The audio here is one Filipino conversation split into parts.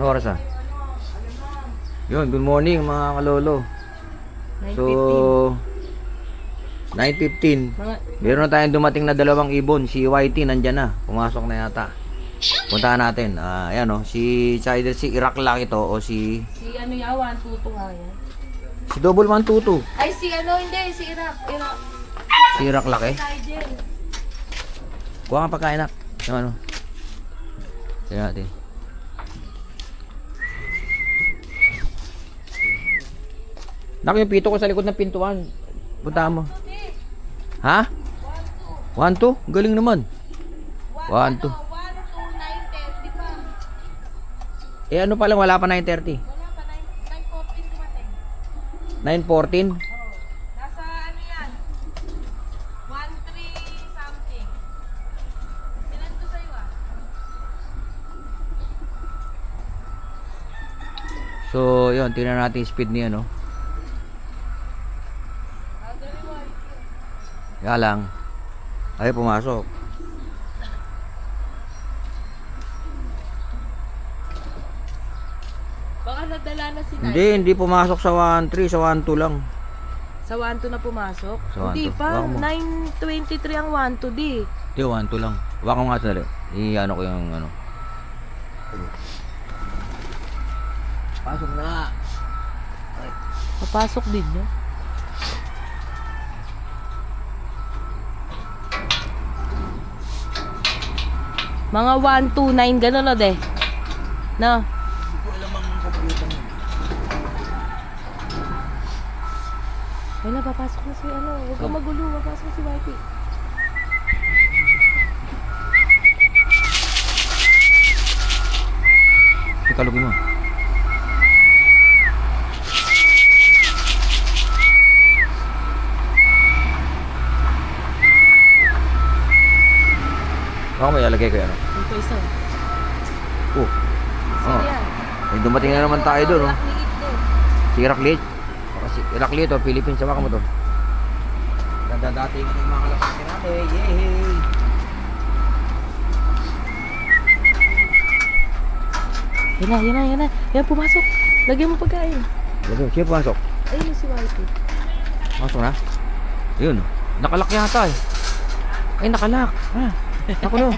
Ano oras ah? Yun, good morning mga kalolo. So, 9:15. Meron na tayong dumating na dalawang ibon. Si YT nandyan na. Pumasok na yata. Puntahan natin. Ayan o. Si either si Irakla ito o si... Si ano yan, 122 nga yan. Si Double 122. Ay, si ano, hindi. Si Irak. Si Irakla eh. Nigel. Kuha ka pagkain na. Yung ano. Tignan natin. Naku, yung pito ko sa likod ng pintuan. Puntahan mo. Ha? 1-2? Galing naman. 1-2. 1, 2, 9, 10, pa. Eh ano pa lang, wala pa 9:30. Wala pa, 9:14 dumating. 9:14? Oo. Nasa ano yan? 1, 3 something. Sinan ko sa'yo ah. So, yun, tingnan natin yung speed niya, no? Kaya lang. Ay, pumasok. Baka nadala na si Nigel. Hindi pumasok sa 1-3, sa 1-2 lang. Sa 1-2 na pumasok? Sa 1-2. Hindi pa. Baka mo. 9:23 ang 1-2 di. Hindi, 1-2 lang. Baka nga sandali. I-ano ko yung ano. Pasok na. Papasok din niya. Mga 129 gano'n o de. No? Hindi ko alam ang computer mo. Wala, papasok na si ano. Huwag kang magulo. Papasok na si Whitey. Ikalugin mo. Baka may alagay ko yan. Ito isa. Oh. Sige yan. Eh, dumating na naman tayo doon. Oh. Lakliit doon. Si Iraklit. Si Iraklit o Philippines. Sama ka mo to. Dadadating yung mga kalapati natin. Yehey! Yan na. Yan, pumasok. Lagyan mo pagkain. Siya pumasok. Ayun si Whitey. Pumasok na. Yun. Nakalak yata eh. Ay, nakalak. Ako no.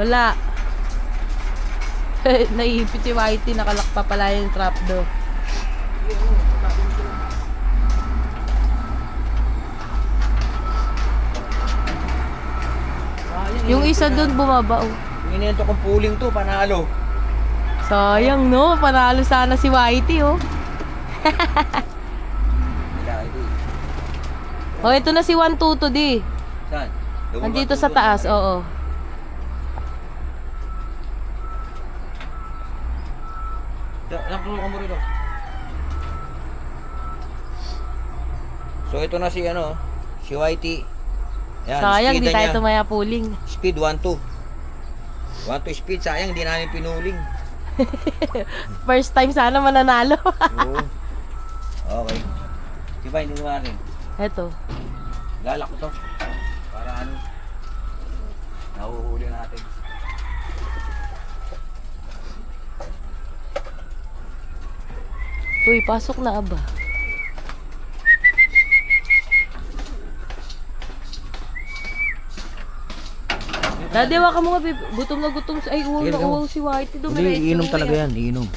Wala. Naipit si Whitey. Nakalak pa pala yung trap do. Yung isa doon bumaba. Oh. Inento kong pooling to, panalo. Sayang no. Panalo sana si Whitey oh. Oh, ito na si 122 di. Saan? Nandito sa taas, oo. Nakulukan mo rito. So ito na si ano, si Whitey. Yan, Sayang, speed di na tayo niya. tumaya pooling. Speed 1-2. 1-2 speed, sayang hindi namin pinuling. First time sana mananalo. Oo. Okay. Diba hindi naman rin? Eto. Lalak ko to. Para ano, nahuhuli natin. Uy, pasok na aba. Daddy, waka mo nga, babe. Gutom na gutom. Ay, uwaw Sige, na sige mo. uwaw si Whitey. Hindi, iinom talaga yan, iinom.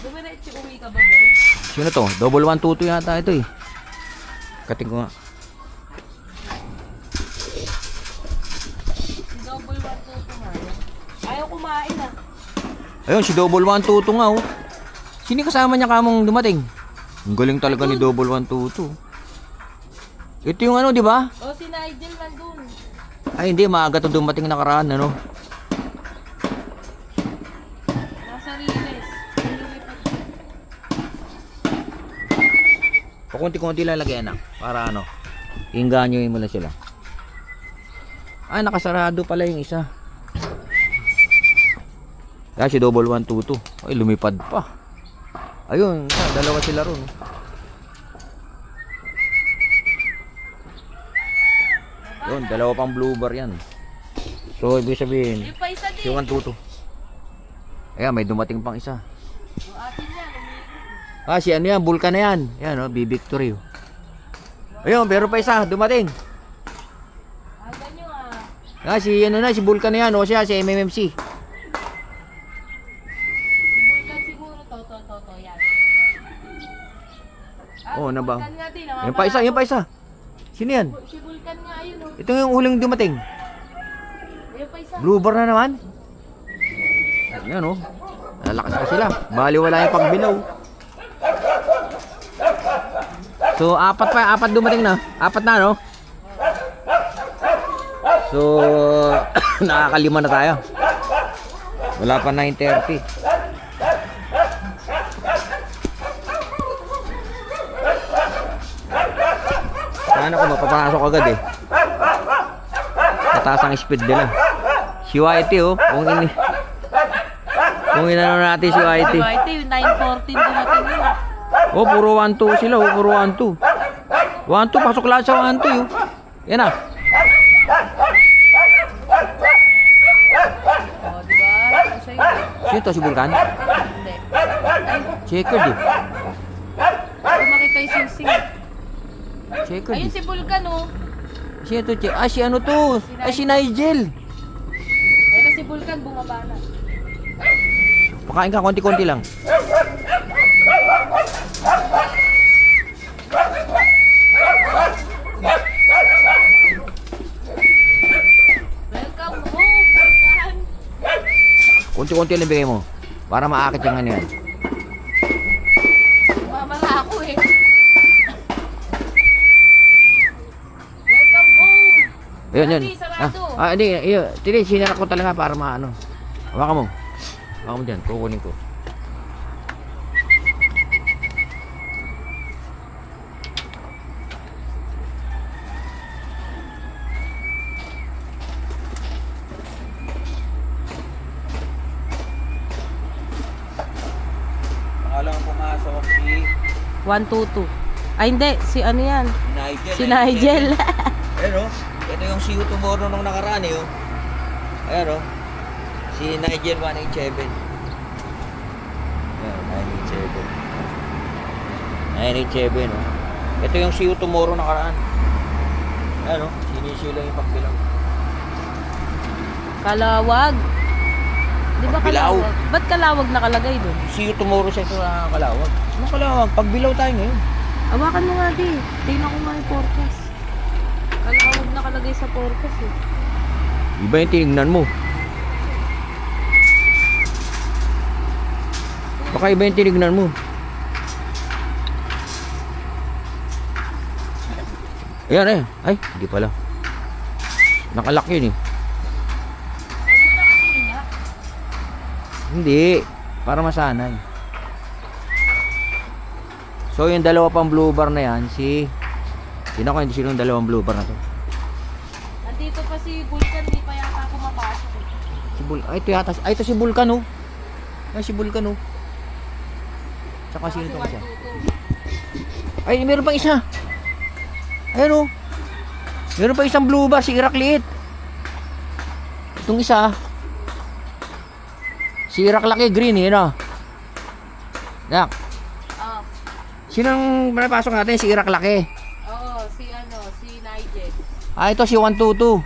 Dumiretso uwi ka ba, boy? Sino to? Double 1-2 yata ito eh. Kating ko nga. Si Double 122 nga yan. Ayaw kumain ah. Ayun, si Double 1-2 nga oh. Sino kasama niya kamong dumating? Ang galing talaga ni Double 1-2. Ito yung ano, di ba? O, si Nigel nandun. Ay hindi, maaga to dumating nakaraan, ano? Nasa Riles. Pakunti-kunti lang lagyan na. Para ano, inganyoin mo na sila. Ay, nakasarado pala yung isa. Kaya si Double 122. Ay, lumipad pa. Ayun, dalawa sila ron. Yun, dalawa pang blue bar yan. So, ibig sabihin, Yung pa isa si din. 122. Ayan, may dumating pang isa. Yung atin yan, umiikot. Ah, si ano yan, Vulcan na yan. Yan, oh, B-Victory. Oh. Ayun, meron pa isa, dumating. Aga nyo Ah, si ano na, si Vulcan na yan. O siya, si MMMC. Bulkan siguro to, yan. Oh, ano ba? Bulkan nga din, Yan pa isa, yan pa isa. Sino yan? Si Bulkan nga, ayun o. Ito yung huling dumating. Ayun pa isa. Blue bar na naman. Yan, oh. Lalakas pa sila. Bali wala yung pagbilaw. So, apat dumating na. Apat na, no? So, nakakalima na tayo. Wala pa 9:30. Sana ko mapapasok agad eh. Mataas ang speed nila. Si YT oh, kung inano natin si YT. YT, yung 9:14 dumating yun. Oh, puro 1-2 sila oh, puro 1-2. 1-2, pasok lahat sa 1-2 oh. Yan ah. O, diba? Isa yun. Sino to, si Vulcan? Hindi. Checkered eh. Kung makita yung singsing. Checkered Ayun eh. si Bulkan o. Sino to? Ah, si ano to? Ay, si Nigel. Ayun na si Bulkan, bumaba na. Pakain ka, konti-konti lang. Welcome home, Bulkan. Konti-konti lang bigay mo. Para maakit yung ano yan. Mamala ako eh. Welcome home. Ayun, yun. Ate, sarado. Hindi. Tili, sinarak ko talaga para maano. Hawakan mo. Hawakan mo dyan. Kukunin ko. Pangalang pumasok si 122. Ay hindi, si ano yan? Nigel. Si Nigel. Ayan o. Ito yung See You Tomorrow nung nakaraan eh o. Ayan o. Si Nigel 187. Ayan, 987. 987 o. Ito yung See You Tomorrow nakaraan. Ayan o. Sinisyo lang yung pagbilang. Kalawag. Di ba Pagbilaw. kalawag? Ba't kalawag nakalagay doon? See You Tomorrow sa ito na kalawag. Ano kalawag? Pagbilaw tayo ngayon. Awakan mo nga di. Tingnan ko nga yung forecast. Kalawag nakalagay sa forecast eh. Iba yung tinignan mo. Baka iba yung tinignan mo. Ayan eh. Ay, hindi pala. Nakalak yun eh. Hindi. Para masanay. So yung dalawa pang blue bar na yan, sino ko hindi sinong dalawang blue bar na to? Nandito pa si Bulkan, di pa yata pumapasok eh. Si ay ito yata, ay ito si Vulcan oh. Ay si Vulcan oh. Tsaka sino to siya? 122. Ay meron pang isa. Ayun oh. Meron pa isang blue bar si Iraklit. Itong isa. Si Iraklaki green eh no. Yak. Oh. Sinong napasok natin si Iraklaki? Oo, si Nigel. Ah, ito si 122.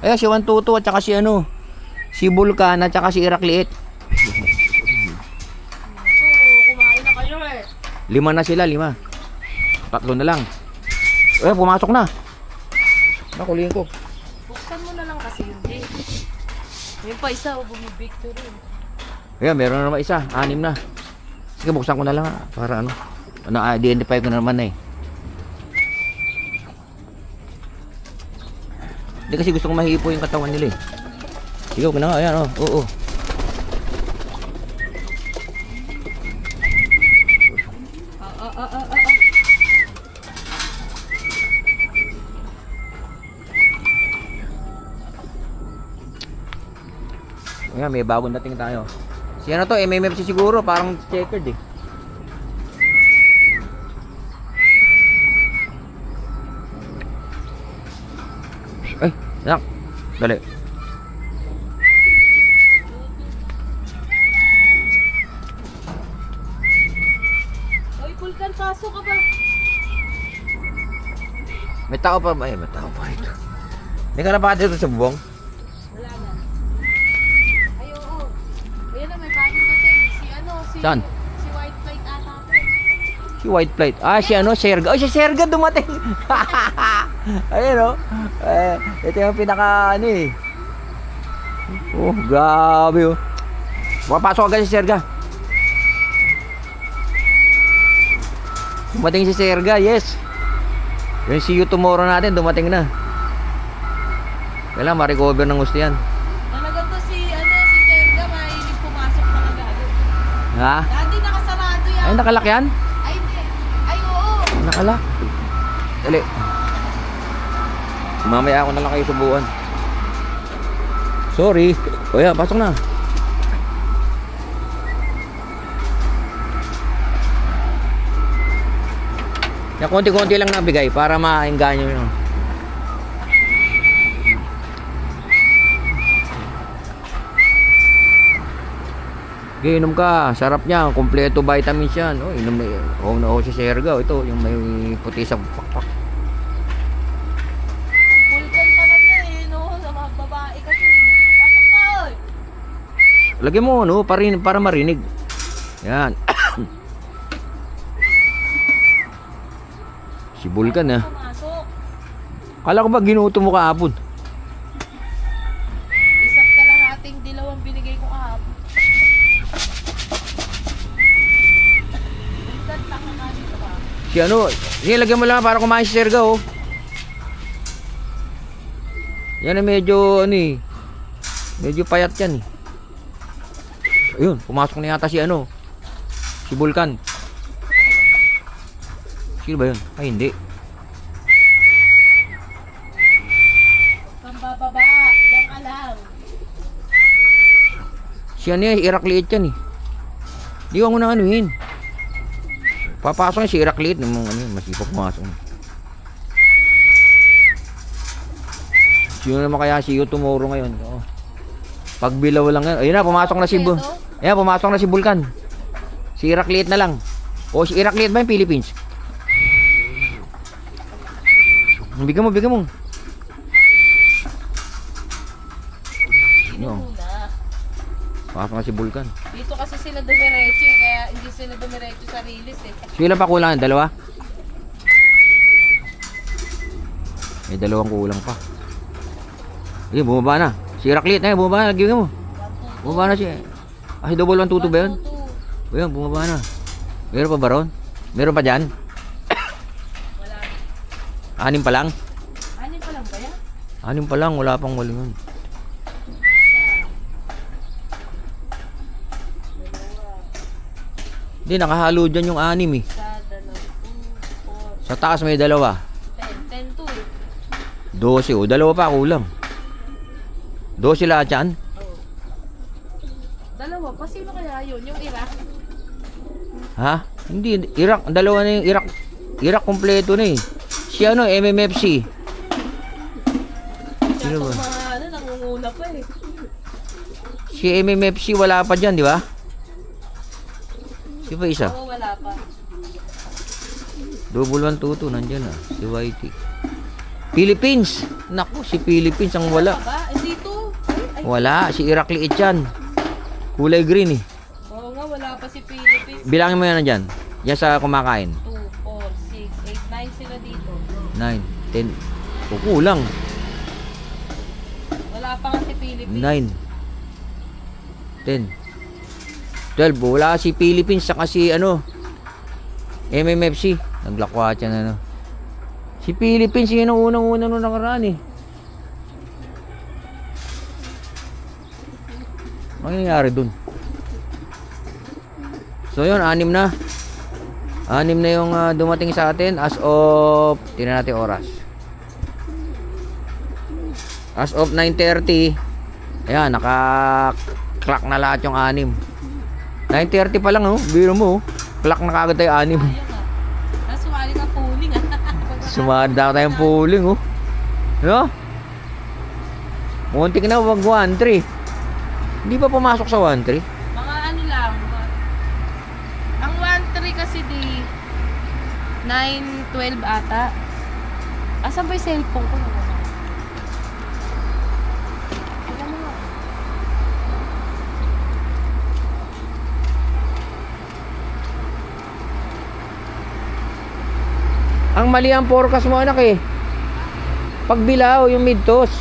Ayun, si 122 at saka si ano, si Vulcan at saka si Irakliit. Kumain na kayo eh. 5 na sila, 5. 3 na lang. Eh, pumasok na. Nakulihin ko. Buksan mo na lang kasi yun din. Yung pa isa, bumibictory. Ayan, meron na naman isa. 6 na. Sige, buksan ko na lang para ano. Na-identify ko na naman eh. Hindi kasi gusto kong mahipo yung katawan nila eh. Sige, okay na nga. Ayan, oh. Oo. Ayan, may bagong dating tayo. Si ano to, MMFC siguro, parang checkered eh. Ay, nak. Dali. Oy, Vulcan, pasok ka ba? May tao pa ba? Ay, may tao pa rito. Hindi ka na ba dito sa bubong? Wala na. Ay, oo. Ayan na, may kanin ka din. Si ano, si... Saan? Si White Plate ata po. Si White Plate. Ah, si ano, Serga. Oh, si Serga dumating. Ayun, oh. Ito yung pinaka, ano eh. Oh, grabe, oh. Makapasok agad si Serga. Dumating si Serga, yes. Yung see you tomorrow natin, dumating na. Kailangan ma-recover ng gusto yan. Talaga to si, ano, si Serga, mahilig pumasok na agad. Ha? Dati nakasarado yan. Ay, nakalak yan? Ay, hindi. Ay, oo. Nakalak. Dali. Mamaya ako na lang kayo subuan. Sorry. O yan, pasok na. Yan, konti-konti lang nabigay para maengganyo nyo. Okay, inom ka. Sarap niya. Kompleto vitamins yan. Oh, inom na yun. Oh, na si Serga. Ito, yung may puti sa pakpak. Vulcan talaga eh, no? Sa mga babae kasi. Pasok na, oy. Lagyan mo, no? Para marinig. Yan. Si Vulcan, ha? Pumasok. Kala ko ba ginuto mo kahapon? Isa't kalahating dilaw ang binigay ko kahapon. Vulcan, tanga nga dito ka. Si ano? Sige, lagyan mo lang para kumain si Serga, oh. Yan ay medyo, ano eh. Medyo payat yan, eh. Ayun, pumasok na yata si ano. Si Vulcan. Sino ba yun? Ay, hindi. Pambababa, diyan ka lang. Si ano yan, si Irakliit yan, eh. Di ko na anuhin. Papasok yan si Irakliit. Ano, masipag pumasok. Sino naman kaya si you tomorrow ngayon? Oh. Pagbilaw lang yan. Ayun na, pumasok na si Ayan, pumasok na si Vulcan. Si Irakliit na lang. O, si Irakliit ba yung Philippines? Bigyan mo, bigyan mo. Sino muna? Pasok na si Vulcan. Dito kasi sila dumiretso eh, kaya hindi sila dumiretso sa release eh. Sila pa kulang? Dalawa? May dalawang kulang pa. Ayun, bumaba na. Si Irakliit na yun, bumaba na. Bigyan mo. Bumaba na siya. Ay, double 122 ba yun? Ayun, bumaba na. Meron pa ba ron? Meron pa dyan? Wala. 6 pa lang? Anin pa lang ba yan? 6 pa lang, wala pang walingon. Hindi, nakahalo dyan yung 6 eh. Sa 2, 4, Sa taas may dalawa. 10, 10 to eh. 12, o dalawa pa kulang. 12 lahat dyan? Oo. Dalawa pa, sino kaya yun? Yung Iraq? Ha? Hindi, Iraq, dalawa na yung Iraq. Iraq kompleto na eh. Si ano, MMFC. Siya Sino ba? itong mga ano, nangunguna pa eh. Si MMFC wala pa dyan, di ba? Si ba isa? Oo, wala pa. Double 122, nandyan na. Si YT. Philippines. Naku, si Philippines ang wala. Ba? Hindi to. Ay, Wala, si Irakliit yan. Kulay green eh. oo nga, wala pa si Philippines. Bilangin mo yan nandyan. Yan sa kumakain. 2, 4, 6, 8, 9 sila dito. 9, 10. O, kulang. Wala pa nga si Philippines. 9, 10, 12. Wala si Philippines saka si ano, MMFC. Naglakwat yan ano. Si Philippines yun ang unang-una nung nakaraan eh. Ano nangyari dun? So yun, 6 na. 6 na yung dumating sa atin as of, tingnan natin oras. As of 9:30. Ayan, naka-clock na lahat yung 6. 9:30 pa lang oh, biro mo oh. Clock na kagad tayo 6. Ayun ah. Sumali ka pooling ah. Sumada tayong pooling oh. No? Muntik na, wag 1-3. Hindi pa pumasok sa 1-3. Mga ano lang. Ang 1-3 kasi di 9-12 ata. Asan ba yung cellphone ko? Tignan mo nga. Ang mali ang forecast mo, anak eh. Pagbilao, yung mid-toss.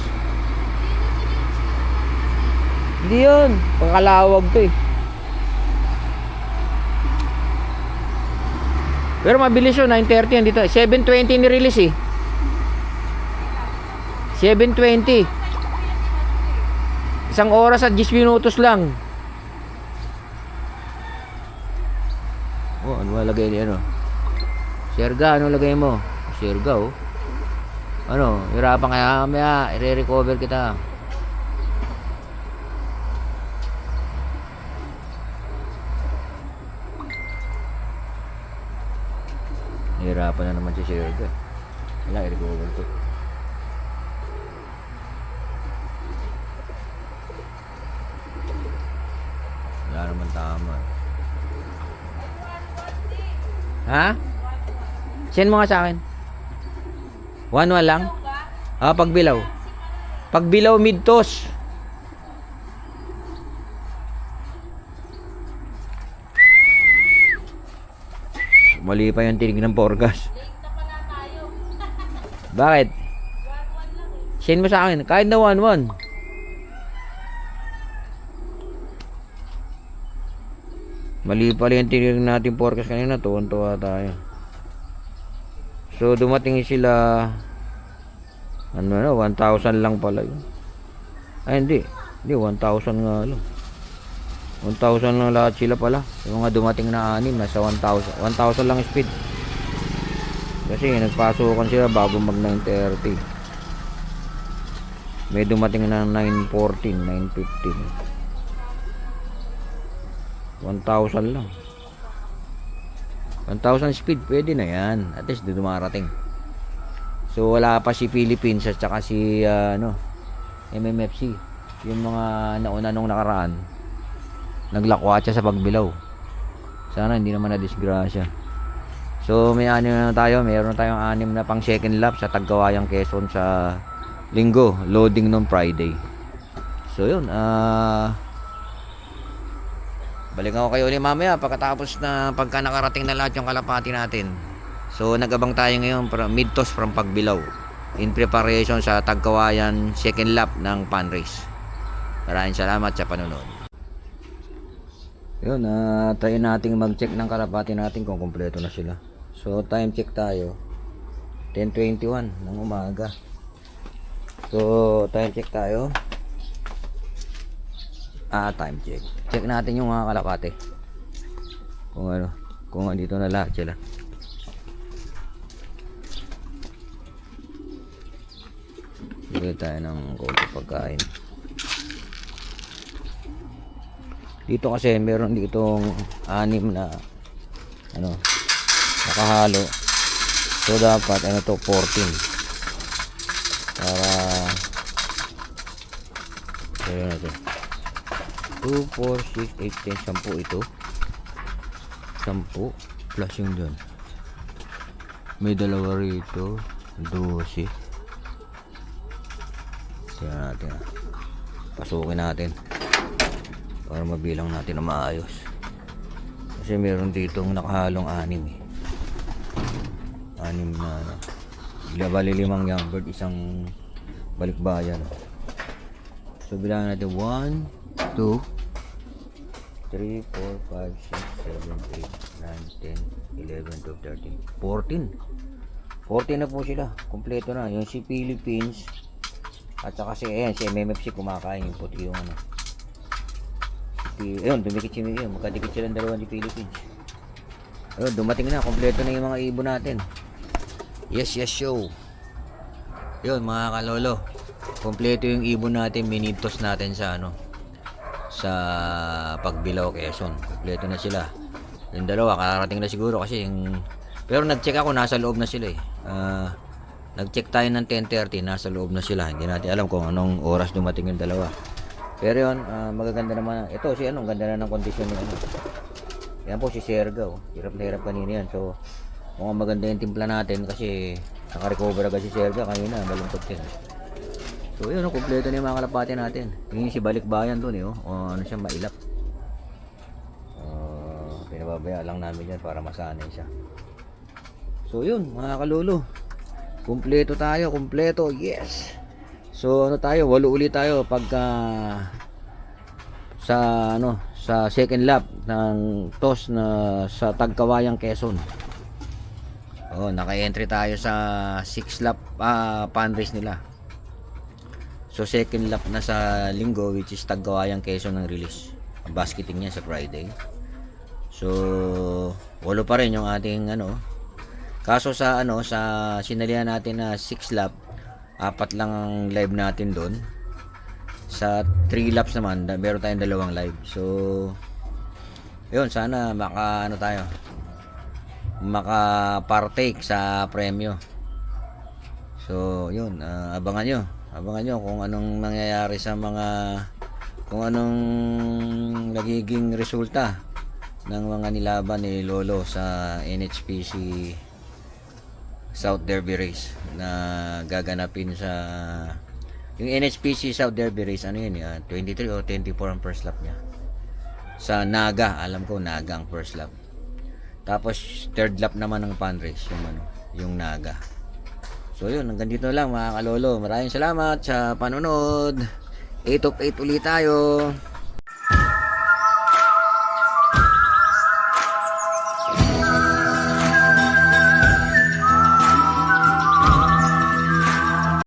Hindi yun. Pangkalawag to eh. Pero mabilis yun, 9:30 yan dito. 7:20 ni-release eh. 7:20. Isang oras at 10 minutos lang. Oh, ano malagay niya, ano? Sierga, ano lagay mo? Sierga, oh. Ano, hirapan kaya mamaya, i-recover kita. Hirapan na naman si Sierga. Wala, i-recover to. Wala naman tama. Ha? Send mo nga sa akin. 1-1 lang? Ah, pagbilaw. Pagbilaw mid-toss. Mali pa yung tinig ng forecast. Bakit? Send mo sa akin. Kahit na 1-1. Mali pala yung tinig natin forecast kanina. Tuwan-tuwa tayo. So dumating sila ano na 1,000 lang pala yun. Ay hindi 1,000 nga lang. 1,000 lang lahat sila pala. Yung mga dumating na 6 nasa 1,000 lang speed. Kasi nagpasukan sila bago mag 9:30. May dumating na 9:14, 9:15. 1,000 lang. 1,000 speed, pwede na yan. At least dumarating. So wala pa si Philippines at saka si MMFC. Yung mga nauna nung nakaraan, naglakwatsa sa pagbilaw. Sana hindi naman na-disgrasya. So may 6 na tayo. Mayroon tayong 6 na pang second lap sa Tagkawayang Quezon sa Linggo. Loading nung Friday. So yun, balikan ko kayo ulit mamaya pagkatapos na pagka nakarating na lahat yung kalapati natin. So nagabang tayo ngayon para mid-toss from Pagbilao in preparation sa Tagkawayan second lap ng pan race. Maraming salamat sa panonood. Yun, try nating mag-check ng kalapati natin kung kumpleto na sila. So time check tayo 10:21 ng umaga. So time check tayo. Time check. Check natin yung mga kalapate. Kung dito na lahat sila. Bigyan tayo ng konti pagkain. Dito kasi meron ditong 6 na nakahalo. So dapat 14 para kaya natin 2, 4, 6, 8, 10, 10 ito. 10 plus yung dun. May dalawa rito. 12. Tingnan natin. Pasukin natin. Para mabilang natin na maayos. Kasi meron ditong nakahalong 6 eh. 6 na bali 5 young bird, isang balikbayan. So bilangan natin 1, 2, 3, 4, 5, 6, 7, 8, 9, 10, 11, 12, 13, 14 na po sila, kompleto na. Yung si Philippines at saka si MMFC kumakain yung puti yung ayun, dumikit si Miguel, magkadikit silang dalawa ni Philippines. Ayun, dumating na, kompleto na yung mga ibon natin. Yes show. Yun mga kalolo, kompleto yung ibon natin, minitos natin sa sa Pagbilao Quezon. Kompleto na sila. Yung dalawa kararating na siguro kasi pero nag-check ako nasa loob na sila eh. Nag-check tayo ng 10:30, nasa loob na sila. Hindi natin alam kung anong oras dumating yung dalawa. Pero yun, magaganda naman. Ito si ano, ganda na ng kondisyon ni ano. Yan po si Sergio. Hirap na hirap kanina yan. So, mukhang maganda yung timpla natin kasi naka-recover agad si Sergio kanina. Malungkot din. So, yun, kumpleto na yung mga kalapati natin. Yung si Balikbayan doon, o ano siya, mailap. Pinababaya lang namin yan para masanay siya. So, yun, mga kalulu. Kumpleto tayo, kumpleto. Yes! So, ano tayo, 8 ulit tayo pagka sa second lap ng toss na sa Tagkawayang, Quezon. Naka-entry tayo sa 6 lap pan race nila. So second lap na sa linggo, which is Tagkawayang, Quezon ang release. Ang basketing niya sa Friday. So 8 pa rin yung ating Kaso sa sinalihan natin na 6 lap, 4 lang ang live natin doon. Sa 3 laps naman, meron tayong 2 live. So, yun, sana maka-partake sa premyo. So, yun, abangan nyo kung anong nangyayari kung anong nagiging resulta ng mga nilaban ni Lolo sa NHPC South Derby Race na gaganapin sa yung NHPC South Derby Race. 23 o 24 ang first lap niya sa Naga. Alam ko Naga ang first lap, tapos third lap naman ng pan race yung Naga. So yun, hanggang dito lang mga kalolo. Maraming salamat sa panonood. 8 of 8 ulit tayo.